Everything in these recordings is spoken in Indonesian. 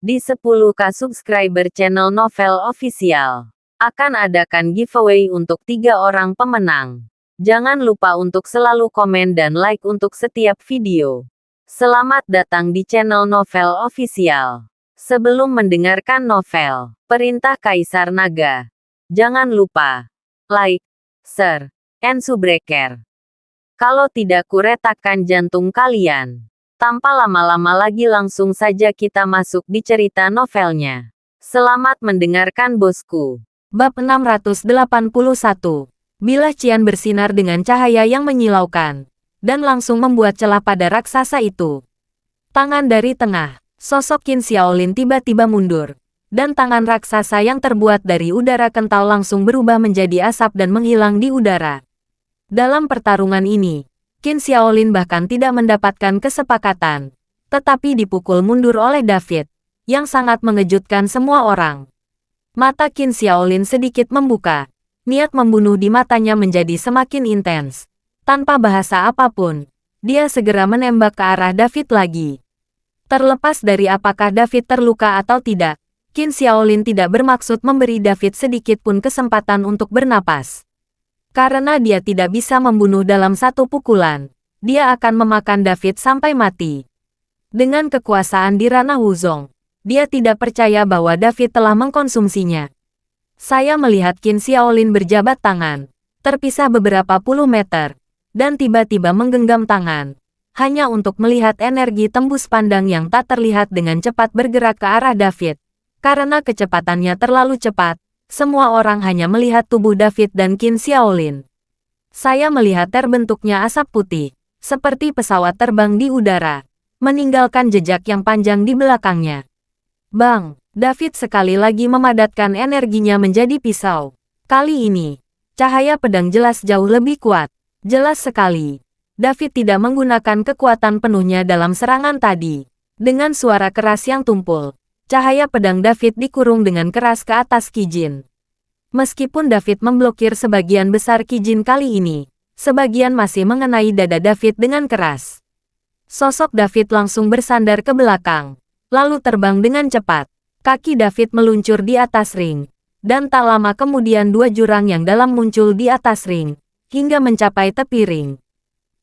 Di 10K subscriber channel Novel Official, akan adakan giveaway untuk 3 orang pemenang. Jangan lupa untuk selalu komen dan like untuk setiap video. Selamat datang di channel Novel Official. Sebelum mendengarkan novel, Perintah Kaisar Naga, jangan lupa like, share, and subscribe. Kalau tidak kuretakkan jantung kalian. Tanpa lama-lama lagi langsung saja kita masuk di cerita novelnya. Selamat mendengarkan bosku. Bab 681. Bilah Cian bersinar dengan cahaya yang menyilaukan, dan langsung membuat celah pada raksasa itu. Tangan dari tengah, sosok Qin Xiaolin tiba-tiba mundur, dan tangan raksasa yang terbuat dari udara kental langsung berubah menjadi asap dan menghilang di udara. Dalam pertarungan ini, Qin Xiaolin bahkan tidak mendapatkan kesepakatan, tetapi dipukul mundur oleh David, yang sangat mengejutkan semua orang. Mata Qin Xiaolin sedikit membuka, niat membunuh di matanya menjadi semakin intens. Tanpa bahasa apapun, dia segera menembak ke arah David lagi. Terlepas dari apakah David terluka atau tidak, Qin Xiaolin tidak bermaksud memberi David sedikit pun kesempatan untuk bernapas. Karena dia tidak bisa membunuh dalam satu pukulan, dia akan memakan David sampai mati. Dengan kekuasaan di ranah Wuzong, dia tidak percaya bahwa David telah mengkonsumsinya. Saya melihat Qin Xiaolin berjabat tangan, terpisah beberapa puluh meter, dan tiba-tiba menggenggam tangan, hanya untuk melihat energi tembus pandang yang tak terlihat dengan cepat bergerak ke arah David. Karena kecepatannya terlalu cepat, semua orang hanya melihat tubuh David dan Qin Xiaolin. Saya melihat terbentuknya asap putih, seperti pesawat terbang di udara, meninggalkan jejak yang panjang di belakangnya. Bang! David sekali lagi memadatkan energinya menjadi pisau. Kali ini, cahaya pedang jelas jauh lebih kuat. Jelas sekali, David tidak menggunakan kekuatan penuhnya dalam serangan tadi. Dengan suara keras yang tumpul, cahaya pedang David dikurung dengan keras ke atas Kijin. Meskipun David memblokir sebagian besar Kijin kali ini, sebagian masih mengenai dada David dengan keras. Sosok David langsung bersandar ke belakang, lalu terbang dengan cepat. Kaki David meluncur di atas ring, dan tak lama kemudian 2 jurang yang dalam muncul di atas ring, hingga mencapai tepi ring.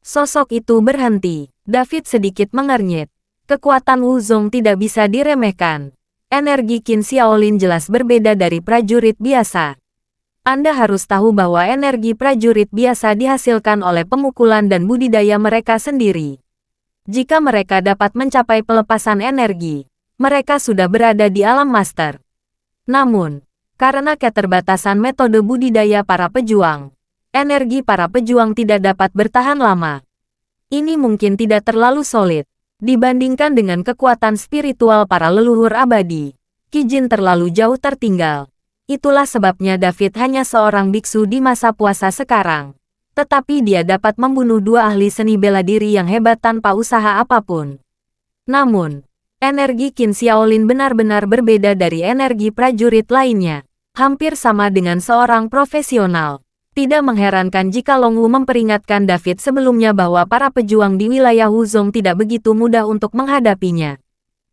Sosok itu berhenti, David sedikit mengernyit. Kekuatan Wuzong tidak bisa diremehkan. Energi Qin Xiaolin jelas berbeda dari prajurit biasa. Anda harus tahu bahwa energi prajurit biasa dihasilkan oleh pemukulan dan budidaya mereka sendiri. Jika mereka dapat mencapai pelepasan energi, mereka sudah berada di alam master. Namun, karena keterbatasan metode budidaya para pejuang, energi para pejuang tidak dapat bertahan lama. Ini mungkin tidak terlalu solid dibandingkan dengan kekuatan spiritual para leluhur abadi. Kijin terlalu jauh tertinggal. Itulah sebabnya David hanya seorang biksu di masa puasa sekarang. Tetapi dia dapat membunuh 2 ahli seni bela diri yang hebat tanpa usaha apapun. Namun, energi Qin Xiaolin benar-benar berbeda dari energi prajurit lainnya. Hampir sama dengan seorang profesional. Tidak mengherankan jika Long Wu memperingatkan David sebelumnya bahwa para pejuang di wilayah Wuzong tidak begitu mudah untuk menghadapinya.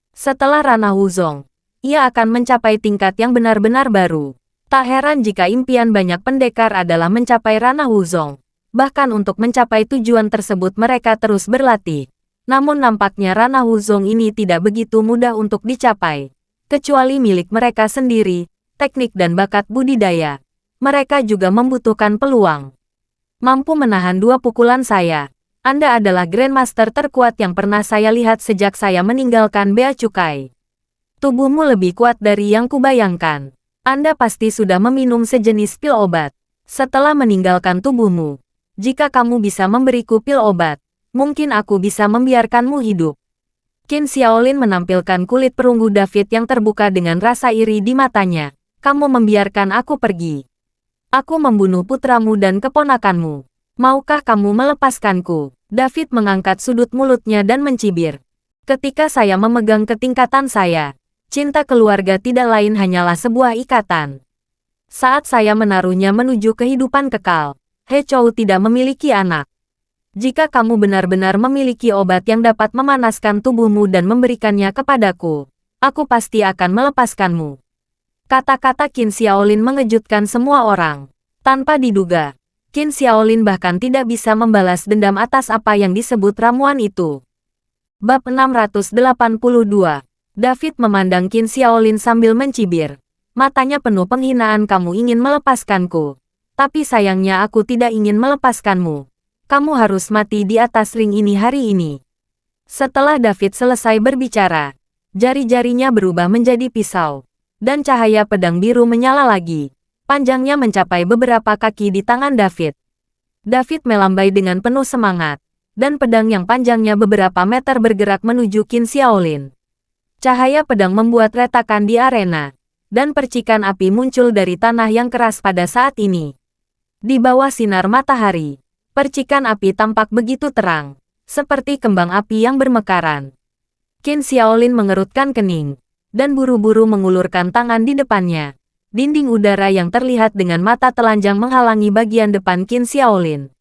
Setelah ranah Wuzong, ia akan mencapai tingkat yang benar-benar baru. Tak heran jika impian banyak pendekar adalah mencapai ranah Wuzong. Bahkan untuk mencapai tujuan tersebut mereka terus berlatih. Namun nampaknya ranah Wuzong ini tidak begitu mudah untuk dicapai. Kecuali milik mereka sendiri, teknik dan bakat budidaya. Mereka juga membutuhkan peluang. Mampu menahan 2 pukulan saya. Anda adalah Grandmaster terkuat yang pernah saya lihat sejak saya meninggalkan Bea Cukai. Tubuhmu lebih kuat dari yang kubayangkan. Anda pasti sudah meminum sejenis pil obat. Setelah meninggalkan tubuhmu, jika kamu bisa memberiku pil obat, mungkin aku bisa membiarkanmu hidup. Qin Xiaolin menampilkan kulit perunggu David yang terbuka dengan rasa iri di matanya. Kamu membiarkan aku pergi. Aku membunuh putramu dan keponakanmu. Maukah kamu melepaskanku? David mengangkat sudut mulutnya dan mencibir. Ketika saya memegang ketingkatan saya, cinta keluarga tidak lain hanyalah sebuah ikatan. Saat saya menaruhnya menuju kehidupan kekal, He Chou tidak memiliki anak. Jika kamu benar-benar memiliki obat yang dapat memanaskan tubuhmu dan memberikannya kepadaku, Aku pasti akan melepaskanmu. Kata-kata Qin Xiaolin mengejutkan semua orang. Tanpa diduga, Qin Xiaolin bahkan tidak bisa membalas dendam atas apa yang disebut ramuan itu. Bab 682. David memandang Qin Xiaolin sambil mencibir. Matanya penuh penghinaan. Kamu ingin melepaskanku. Tapi sayangnya aku tidak ingin melepaskanmu. Kamu harus mati di atas ring ini hari ini. Setelah David selesai berbicara, jari-jarinya berubah menjadi pisau. Dan cahaya pedang biru menyala lagi. Panjangnya mencapai beberapa kaki di tangan David. David melambai dengan penuh semangat. Dan pedang yang panjangnya beberapa meter bergerak menuju Qin Xiaolin. Cahaya pedang membuat retakan di arena. Dan percikan api muncul dari tanah yang keras pada saat ini. Di bawah sinar matahari, percikan api tampak begitu terang. Seperti kembang api yang bermekaran. Qin Xiaolin mengerutkan kening. Dan buru-buru mengulurkan tangan di depannya. Dinding udara yang terlihat dengan mata telanjang menghalangi bagian depan Qin Xiaolin.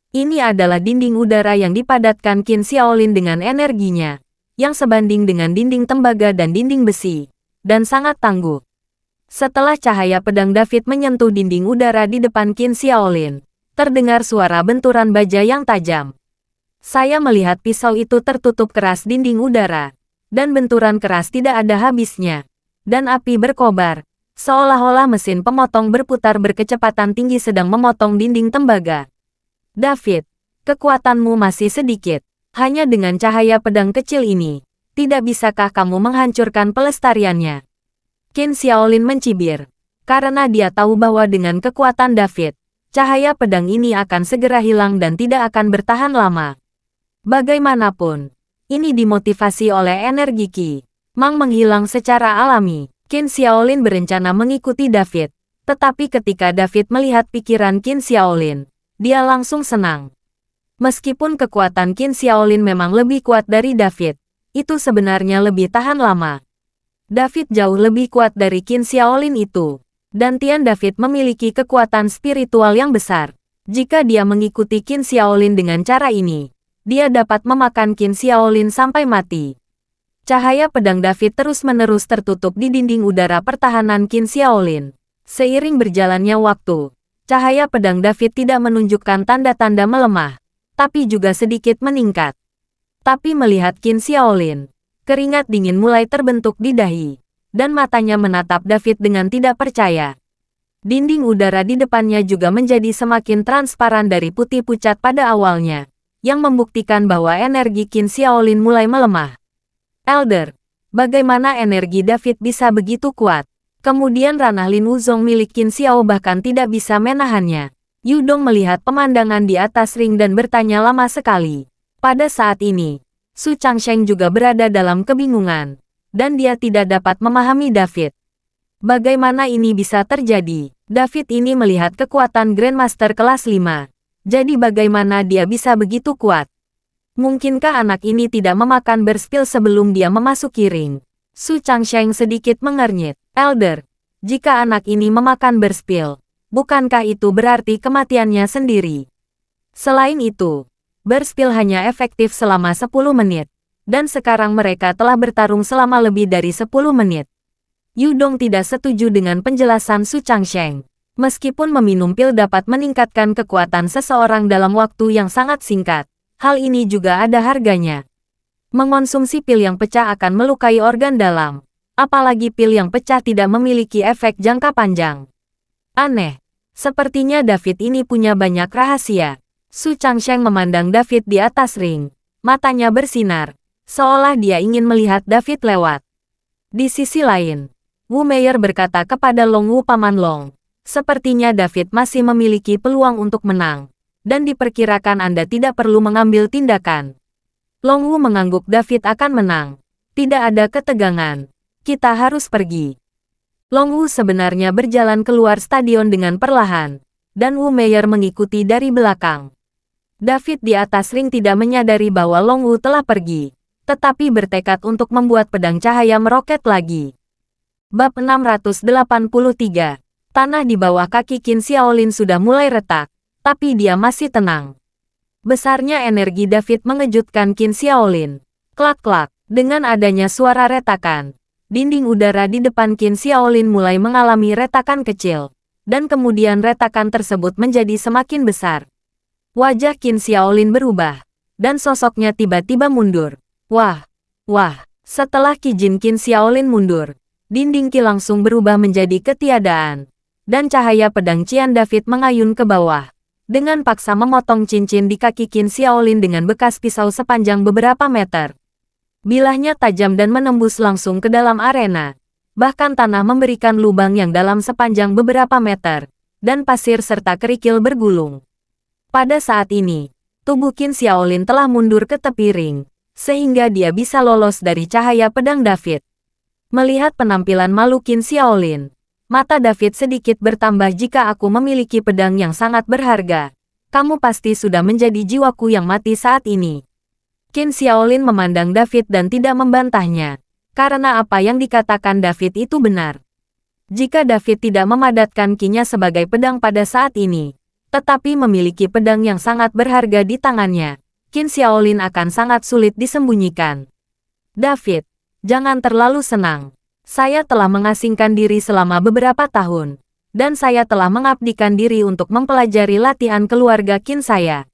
Ini adalah dinding udara yang dipadatkan Qin Xiaolin dengan energinya, yang sebanding dengan dinding tembaga dan dinding besi, dan sangat tangguh. Setelah cahaya pedang David menyentuh dinding udara di depan Qin Xiaolin, terdengar suara benturan baja yang tajam. Saya melihat pisau itu tertutup keras dinding udara. Dan benturan keras tidak ada habisnya. Dan api berkobar, seolah-olah mesin pemotong berputar berkecepatan tinggi sedang memotong dinding tembaga. David, kekuatanmu masih sedikit. Hanya dengan cahaya pedang kecil ini, tidak bisakah kamu menghancurkan pelestariannya? Qin Xiaolin mencibir. Karena dia tahu bahwa dengan kekuatan David, cahaya pedang ini akan segera hilang dan tidak akan bertahan lama. Bagaimanapun, ini dimotivasi oleh energi Qi Mang menghilang secara alami. Qin Xiaolin berencana mengikuti David. Tetapi ketika David melihat pikiran Qin Xiaolin, dia langsung senang. Meskipun kekuatan Qin Xiaolin memang lebih kuat dari David, itu sebenarnya lebih tahan lama. David jauh lebih kuat dari Qin Xiaolin itu. Dan Tian David memiliki kekuatan spiritual yang besar. Jika dia mengikuti Qin Xiaolin dengan cara ini, dia dapat memakan Qin Xiaolin sampai mati. Cahaya pedang David terus-menerus tertutup di dinding udara pertahanan Qin Xiaolin. Seiring berjalannya waktu, cahaya pedang David tidak menunjukkan tanda-tanda melemah, tapi juga sedikit meningkat. Tapi melihat Qin Xiaolin, keringat dingin mulai terbentuk di dahi, dan matanya menatap David dengan tidak percaya. Dinding udara di depannya juga menjadi semakin transparan dari putih pucat pada awalnya, yang membuktikan bahwa energi Qin Xiaolin mulai melemah. Elder, bagaimana energi David bisa begitu kuat? Kemudian ranah Lin Wuzong milik Qin Xiao bahkan tidak bisa menahannya. Yu Dong melihat pemandangan di atas ring dan bertanya lama sekali. Pada saat ini, Su Changsheng juga berada dalam kebingungan, dan dia tidak dapat memahami David. Bagaimana ini bisa terjadi? David ini melihat kekuatan Grandmaster kelas 5. Jadi bagaimana dia bisa begitu kuat? Mungkinkah anak ini tidak memakan berspil sebelum dia memasuki ring? Su Changsheng sedikit mengernyit. Elder, jika anak ini memakan berspil, bukankah itu berarti kematiannya sendiri? Selain itu, berspil hanya efektif selama 10 menit. Dan sekarang mereka telah bertarung selama lebih dari 10 menit. Yu Dong tidak setuju dengan penjelasan Su Changsheng. Meskipun meminum pil dapat meningkatkan kekuatan seseorang dalam waktu yang sangat singkat, hal ini juga ada harganya. Mengonsumsi pil yang pecah akan melukai organ dalam, apalagi pil yang pecah tidak memiliki efek jangka panjang. Aneh, sepertinya David ini punya banyak rahasia. Su Changsheng memandang David di atas ring, matanya bersinar, seolah dia ingin melihat David lewat. Di sisi lain, Wu Meier berkata kepada Long Wu Paman Long, sepertinya David masih memiliki peluang untuk menang, dan diperkirakan Anda tidak perlu mengambil tindakan. Long Wu mengangguk David akan menang. Tidak ada ketegangan. Kita harus pergi. Long Wu sebenarnya berjalan keluar stadion dengan perlahan, dan Wu Meier mengikuti dari belakang. David di atas ring tidak menyadari bahwa Long Wu telah pergi, tetapi bertekad untuk membuat pedang cahaya meroket lagi. Bab 683. Tanah di bawah kaki Qin Xiaolin sudah mulai retak, tapi dia masih tenang. Besarnya energi David mengejutkan Qin Xiaolin. Klak-klak, dengan adanya suara retakan, Dinding udara di depan Qin Xiaolin mulai mengalami retakan kecil, dan kemudian retakan tersebut menjadi semakin besar. Wajah Qin Xiaolin berubah, dan sosoknya tiba-tiba mundur. Wah, wah, setelah Qin Xiaolin mundur, dinding Qi langsung berubah menjadi ketiadaan, dan cahaya pedang Qian David mengayun ke bawah, dengan paksa memotong cincin di kaki Qin Xiaolin dengan bekas pisau sepanjang beberapa meter. Bilahnya tajam dan menembus langsung ke dalam arena. Bahkan tanah memberikan lubang yang dalam sepanjang beberapa meter, dan pasir serta kerikil bergulung. Pada saat ini, tubuh Qin Xiaolin telah mundur ke tepi ring, sehingga dia bisa lolos dari cahaya pedang David. Melihat penampilan malu Qin Xiaolin, mata David sedikit bertambah. Jika aku memiliki pedang yang sangat berharga, kamu pasti sudah menjadi jiwaku yang mati saat ini. Qin Xiaolin memandang David dan tidak membantahnya, karena apa yang dikatakan David itu benar. Jika David tidak memadatkan Qi-nya sebagai pedang pada saat ini, tetapi memiliki pedang yang sangat berharga di tangannya, Qin Xiaolin akan sangat sulit disembunyikan. David, jangan terlalu senang. Saya telah mengasingkan diri selama beberapa tahun, dan saya telah mengabdikan diri untuk mempelajari latihan keluarga Qin saya.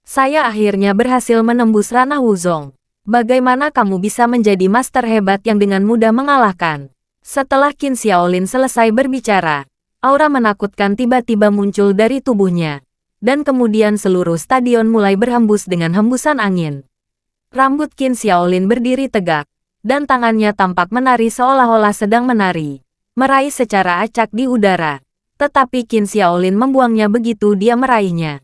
Saya akhirnya berhasil menembus ranah Wuzong. Bagaimana kamu bisa menjadi master hebat yang dengan mudah mengalahkan? Setelah Qin Xiaolin selesai berbicara, aura menakutkan tiba-tiba muncul dari tubuhnya, dan kemudian seluruh stadion mulai berhembus dengan hembusan angin. Rambut Qin Xiaolin berdiri tegak, dan tangannya tampak menari seolah-olah sedang menari, meraih secara acak di udara. Tetapi Qin Xiaolin membuangnya begitu dia meraihnya.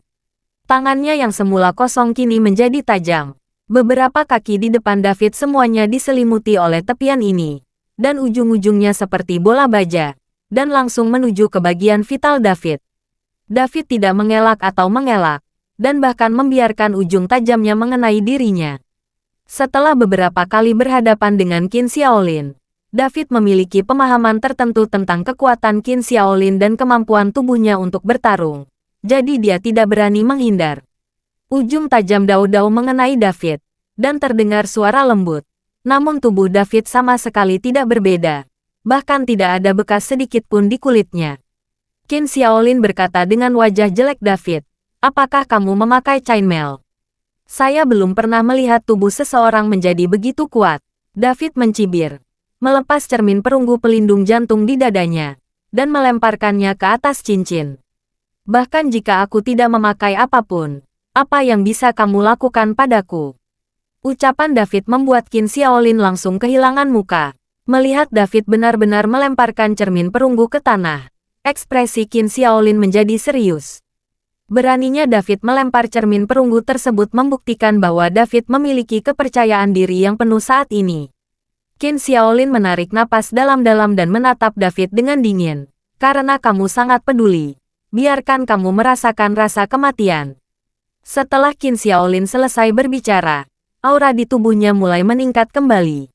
Tangannya yang semula kosong kini menjadi tajam. Beberapa kaki di depan David semuanya diselimuti oleh tepian ini, dan ujung-ujungnya seperti bola baja, dan langsung menuju ke bagian vital David. David tidak mengelak atau mengelak, dan bahkan membiarkan ujung tajamnya mengenai dirinya. Setelah beberapa kali berhadapan dengan Qin Xiaolin, David memiliki pemahaman tertentu tentang kekuatan Qin Xiaolin dan kemampuan tubuhnya untuk bertarung. Jadi dia tidak berani menghindar. Ujung tajam dao-dao mengenai David, dan terdengar suara lembut. Namun tubuh David sama sekali tidak berbeda. Bahkan tidak ada bekas sedikit pun di kulitnya. Qin Xiaolin berkata dengan wajah jelek David, apakah kamu memakai chainmail? Saya belum pernah melihat tubuh seseorang menjadi begitu kuat. David mencibir, melepas cermin perunggu pelindung jantung di dadanya, dan melemparkannya ke atas cincin. Bahkan jika aku tidak memakai apapun, apa yang bisa kamu lakukan padaku? Ucapan David membuat Qin Xiaolin langsung kehilangan muka. Melihat David benar-benar melemparkan cermin perunggu ke tanah, ekspresi Qin Xiaolin menjadi serius. Beraninya David melempar cermin perunggu tersebut membuktikan bahwa David memiliki kepercayaan diri yang penuh saat ini. Qin Xiaolin menarik napas dalam-dalam dan menatap David dengan dingin. Karena kamu sangat peduli, biarkan kamu merasakan rasa kematian. Setelah Qin Xiaolin selesai berbicara, aura di tubuhnya mulai meningkat kembali.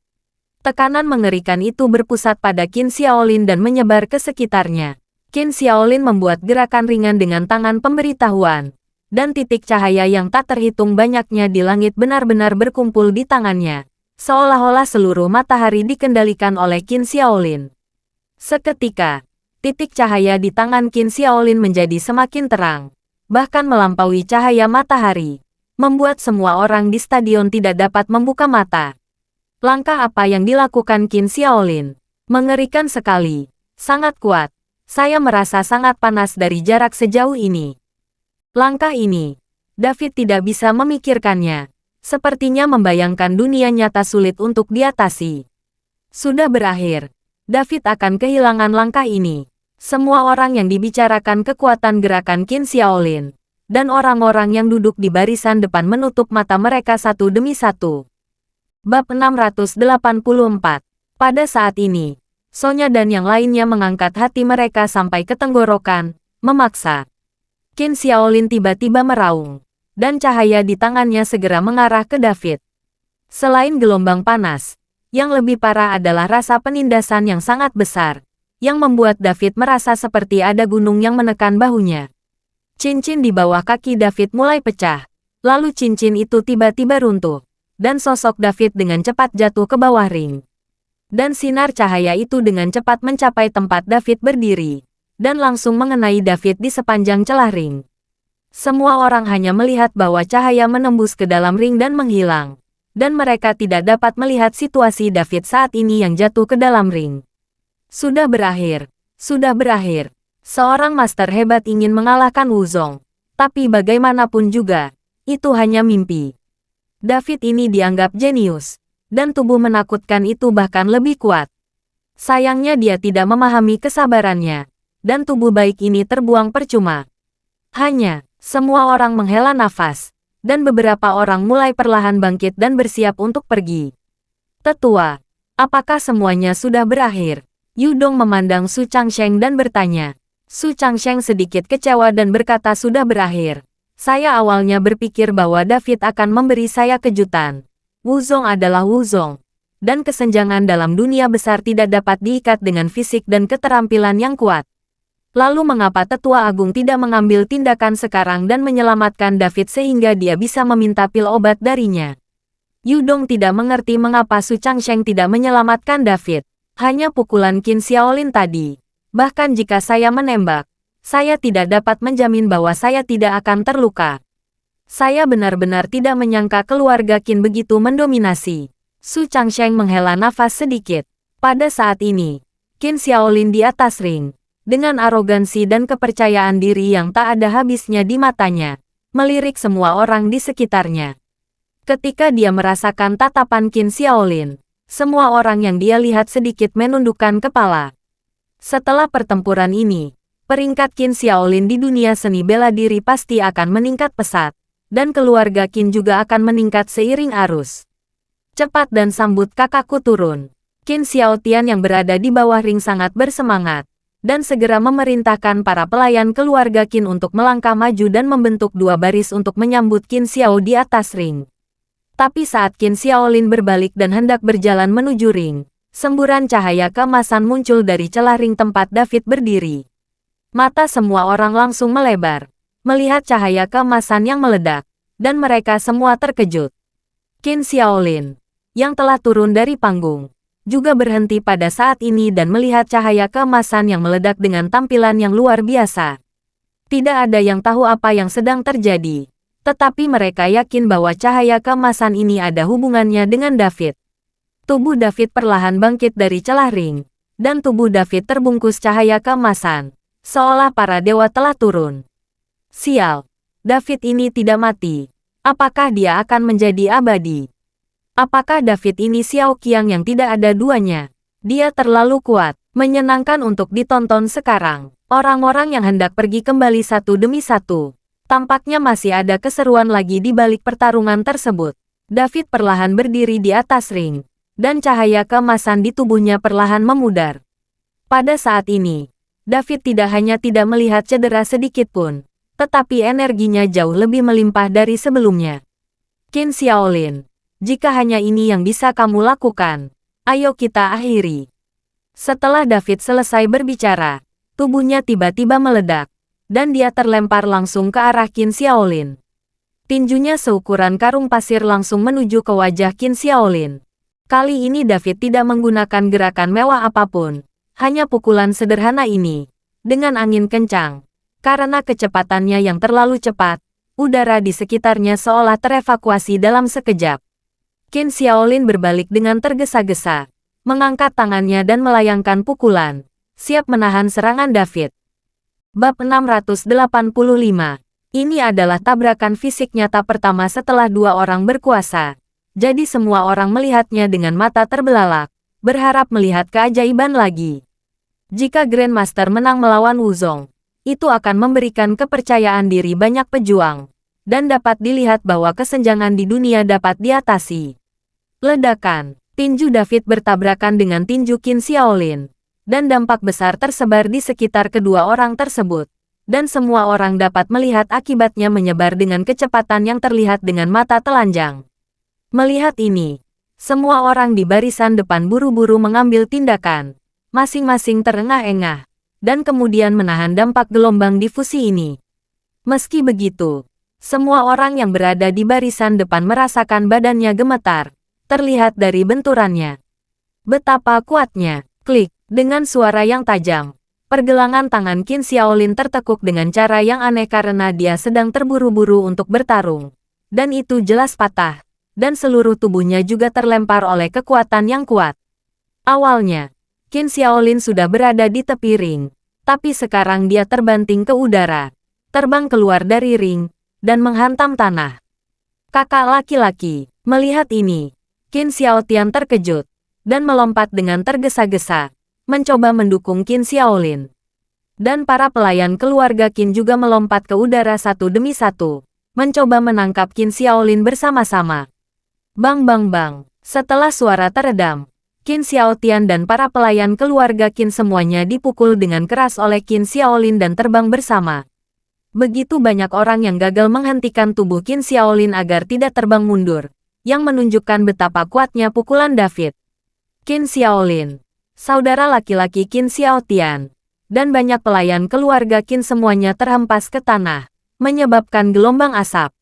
Tekanan mengerikan itu berpusat pada Qin Xiaolin dan menyebar ke sekitarnya. Qin Xiaolin membuat gerakan ringan dengan tangan pemberitahuan, dan titik cahaya yang tak terhitung banyaknya di langit benar-benar berkumpul di tangannya, seolah-olah seluruh matahari dikendalikan oleh Qin Xiaolin. Seketika, titik cahaya di tangan Qin Xiaolin menjadi semakin terang, bahkan melampaui cahaya matahari, membuat semua orang di stadion tidak dapat membuka mata. Langkah apa yang dilakukan Qin Xiaolin? Mengerikan sekali, sangat kuat. Saya merasa sangat panas dari jarak sejauh ini. Langkah ini, David tidak bisa memikirkannya. Sepertinya membayangkan dunia nyata sulit untuk diatasi. Sudah berakhir. David akan kehilangan langkah ini. Semua orang yang dibicarakan kekuatan gerakan Qin Xiaolin, dan orang-orang yang duduk di barisan depan menutup mata mereka satu demi satu. Bab 684. Pada saat ini, Sonya dan yang lainnya mengangkat hati mereka sampai ke tenggorokan, memaksa. Qin Xiaolin tiba-tiba meraung, dan cahaya di tangannya segera mengarah ke David. Selain gelombang panas, yang lebih parah adalah rasa penindasan yang sangat besar, yang membuat David merasa seperti ada gunung yang menekan bahunya. Cincin di bawah kaki David mulai pecah, lalu cincin itu tiba-tiba runtuh, dan sosok David dengan cepat jatuh ke bawah ring. Dan sinar cahaya itu dengan cepat mencapai tempat David berdiri, dan langsung mengenai David di sepanjang celah ring. Semua orang hanya melihat bahwa cahaya menembus ke dalam ring dan menghilang, dan mereka tidak dapat melihat situasi David saat ini yang jatuh ke dalam ring. Sudah berakhir, sudah berakhir. Seorang master hebat ingin mengalahkan Wuzong, tapi bagaimanapun juga, itu hanya mimpi. David ini dianggap jenius, dan tubuh menakutkan itu bahkan lebih kuat. Sayangnya dia tidak memahami kesabarannya, dan tubuh baik ini terbuang percuma. Semua orang menghela nafas, dan beberapa orang mulai perlahan bangkit dan bersiap untuk pergi. Tetua, apakah semuanya sudah berakhir? Yudong memandang Su Changsheng dan bertanya. Su Changsheng sedikit kecewa dan berkata sudah berakhir. Saya awalnya berpikir bahwa David akan memberi saya kejutan. Wuzong adalah Wuzong, dan kesenjangan dalam dunia besar tidak dapat diikat dengan fisik dan keterampilan yang kuat. Lalu mengapa Tetua Agung tidak mengambil tindakan sekarang dan menyelamatkan David sehingga dia bisa meminta pil obat darinya? Yudong tidak mengerti mengapa Su Changsheng tidak menyelamatkan David. Hanya pukulan Qin Xiaolin tadi. Bahkan jika saya menembak, saya tidak dapat menjamin bahwa saya tidak akan terluka. Saya benar-benar tidak menyangka keluarga Qin begitu mendominasi. Su Changsheng menghela nafas sedikit. Pada saat ini, Qin Xiaolin di atas ring, dengan arogansi dan kepercayaan diri yang tak ada habisnya di matanya, melirik semua orang di sekitarnya. Ketika dia merasakan tatapan Qin Xiaolin, semua orang yang dia lihat sedikit menundukkan kepala. Setelah pertempuran ini, peringkat Qin Xiaolin di dunia seni bela diri pasti akan meningkat pesat, dan keluarga Qin juga akan meningkat seiring arus. Cepat dan sambut kakakku turun. Qin Xiaotian yang berada di bawah ring sangat bersemangat, dan segera memerintahkan para pelayan keluarga Qin untuk melangkah maju dan membentuk dua baris untuk menyambut Qin Xiao di atas ring. Tapi saat Qin Xiaolin berbalik dan hendak berjalan menuju ring, semburan cahaya keemasan muncul dari celah ring tempat David berdiri. Mata semua orang langsung melebar, melihat cahaya keemasan yang meledak, dan mereka semua terkejut. Qin Xiaolin, yang telah turun dari panggung, juga berhenti pada saat ini dan melihat cahaya keemasan yang meledak dengan tampilan yang luar biasa. Tidak ada yang tahu apa yang sedang terjadi, tetapi mereka yakin bahwa cahaya keemasan ini ada hubungannya dengan David. Tubuh David perlahan bangkit dari celah ring, dan tubuh David terbungkus cahaya keemasan, seolah para dewa telah turun. Sial, David ini tidak mati. Apakah dia akan menjadi abadi? Apakah David ini Xiao Qiang yang tidak ada duanya? Dia terlalu kuat, menyenangkan untuk ditonton sekarang. Orang-orang yang hendak pergi kembali satu demi satu. Tampaknya masih ada keseruan lagi di balik pertarungan tersebut. David perlahan berdiri di atas ring, dan cahaya keemasan di tubuhnya perlahan memudar. Pada saat ini, David tidak hanya tidak melihat cedera sedikit pun, tetapi energinya jauh lebih melimpah dari sebelumnya. Qin Xiaolin, jika hanya ini yang bisa kamu lakukan, ayo kita akhiri. Setelah David selesai berbicara, tubuhnya tiba-tiba meledak, dan dia terlempar langsung ke arah Qin Xiaolin. Tinjunya seukuran karung pasir langsung menuju ke wajah Qin Xiaolin. Kali ini David tidak menggunakan gerakan mewah apapun, hanya pukulan sederhana ini, dengan angin kencang. Karena kecepatannya yang terlalu cepat, udara di sekitarnya seolah terevakuasi dalam sekejap. Qin Xiaolin berbalik dengan tergesa-gesa, mengangkat tangannya dan melayangkan pukulan, siap menahan serangan David. Bab 685. Ini adalah tabrakan fisik nyata pertama setelah dua orang berkuasa. Jadi semua orang melihatnya dengan mata terbelalak, berharap melihat keajaiban lagi. Jika Grandmaster menang melawan Wuzong, itu akan memberikan kepercayaan diri banyak pejuang, dan dapat dilihat bahwa kesenjangan di dunia dapat diatasi. Ledakan, tinju David bertabrakan dengan tinju Qin Xiaolin, dan dampak besar tersebar di sekitar kedua orang tersebut, dan semua orang dapat melihat akibatnya menyebar dengan kecepatan yang terlihat dengan mata telanjang. Melihat ini, semua orang di barisan depan buru-buru mengambil tindakan, masing-masing terengah-engah, dan kemudian menahan dampak gelombang difusi ini. Meski begitu, semua orang yang berada di barisan depan merasakan badannya gemetar, terlihat dari benturannya. Betapa kuatnya. Klik. Dengan suara yang tajam, pergelangan tangan Qin Xiaolin tertekuk dengan cara yang aneh karena dia sedang terburu-buru untuk bertarung. Dan itu jelas patah. Dan seluruh tubuhnya juga terlempar oleh kekuatan yang kuat. Awalnya, Qin Xiaolin sudah berada di tepi ring. Tapi sekarang dia terbanting ke udara. Terbang keluar dari ring. Dan menghantam tanah. Kakak laki-laki. Melihat ini, Qin Xiaotian terkejut. Dan melompat dengan tergesa-gesa. Mencoba mendukung Qin Xiaolin. Dan para pelayan keluarga Qin juga melompat ke udara satu demi satu. Mencoba menangkap Qin Xiaolin bersama-sama. Bang bang bang. Setelah suara teredam, Qin Xiaotian dan para pelayan keluarga Qin semuanya dipukul dengan keras oleh Qin Xiaolin dan terbang bersama. Begitu banyak orang yang gagal menghentikan tubuh Qin Xiaolin agar tidak terbang mundur, yang menunjukkan betapa kuatnya pukulan David. Qin Xiaolin, saudara laki-laki Qin Xiaotian, dan banyak pelayan keluarga Qin semuanya terhempas ke tanah, menyebabkan gelombang asap.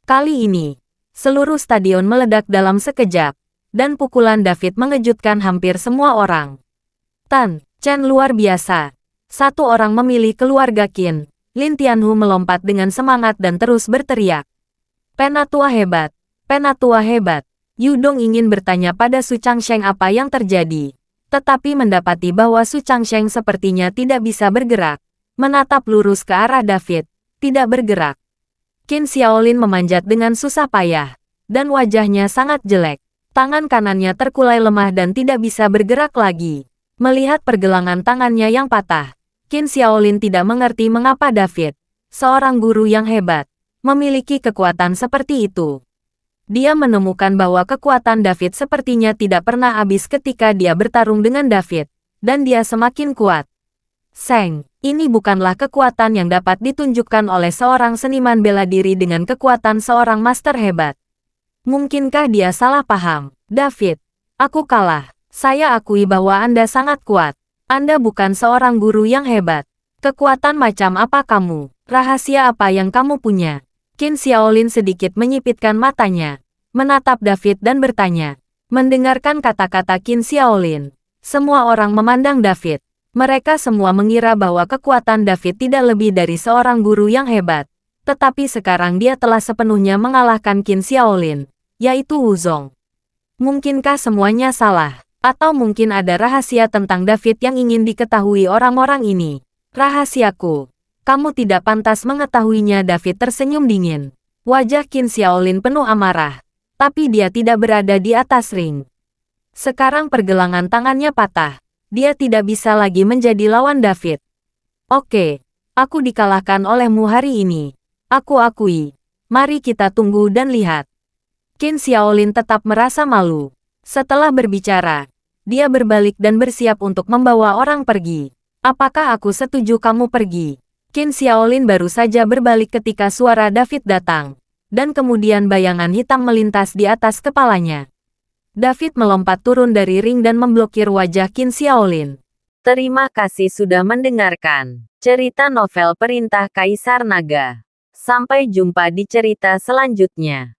Kali ini, seluruh stadion meledak dalam sekejap, dan pukulan David mengejutkan hampir semua orang. Tan Chen luar biasa. Satu orang memilih keluarga Qin. Lin Tianhu melompat dengan semangat dan terus berteriak. Penatua hebat, penatua hebat. Yu Dong ingin bertanya pada Su Changsheng apa yang terjadi. Tetapi mendapati bahwa Su Changsheng sepertinya tidak bisa bergerak. Menatap lurus ke arah David, tidak bergerak. Qin Xiaolin memanjat dengan susah payah. Dan wajahnya sangat jelek. Tangan kanannya terkulai lemah dan tidak bisa bergerak lagi. Melihat pergelangan tangannya yang patah, Qin Xiaolin tidak mengerti mengapa David, seorang guru yang hebat, memiliki kekuatan seperti itu. Dia menemukan bahwa kekuatan David sepertinya tidak pernah habis ketika dia bertarung dengan David, dan dia semakin kuat. Seng, ini bukanlah kekuatan yang dapat ditunjukkan oleh seorang seniman bela diri dengan kekuatan seorang master hebat. Mungkinkah dia salah paham? David, aku kalah. Saya akui bahwa Anda sangat kuat. Anda bukan seorang guru yang hebat. Kekuatan macam apa kamu? Rahasia apa yang kamu punya? Qin Xiaolin sedikit menyipitkan matanya, menatap David dan bertanya. Mendengarkan kata-kata Qin Xiaolin, semua orang memandang David. Mereka semua mengira bahwa kekuatan David tidak lebih dari seorang guru yang hebat. Tetapi sekarang dia telah sepenuhnya mengalahkan Qin Xiaolin, yaitu Wu Zong. Mungkinkah semuanya salah? Atau mungkin ada rahasia tentang David yang ingin diketahui orang-orang ini? Rahasiaku. Kamu tidak pantas mengetahuinya. David tersenyum dingin. Wajah Qin Xiaolin penuh amarah. Tapi dia tidak berada di atas ring. Sekarang pergelangan tangannya patah. Dia tidak bisa lagi menjadi lawan David. Oke, aku dikalahkan olehmu hari ini. Aku akui. Mari kita tunggu dan lihat. Qin Xiaolin tetap merasa malu. Setelah berbicara, dia berbalik dan bersiap untuk membawa orang pergi. Apakah aku setuju kamu pergi? Qin Xiaolin baru saja berbalik ketika suara David datang. Dan kemudian bayangan hitam melintas di atas kepalanya. David melompat turun dari ring dan memblokir wajah Qin Xiaolin. Terima kasih sudah mendengarkan cerita novel Perintah Kaisar Naga. Sampai jumpa di cerita selanjutnya.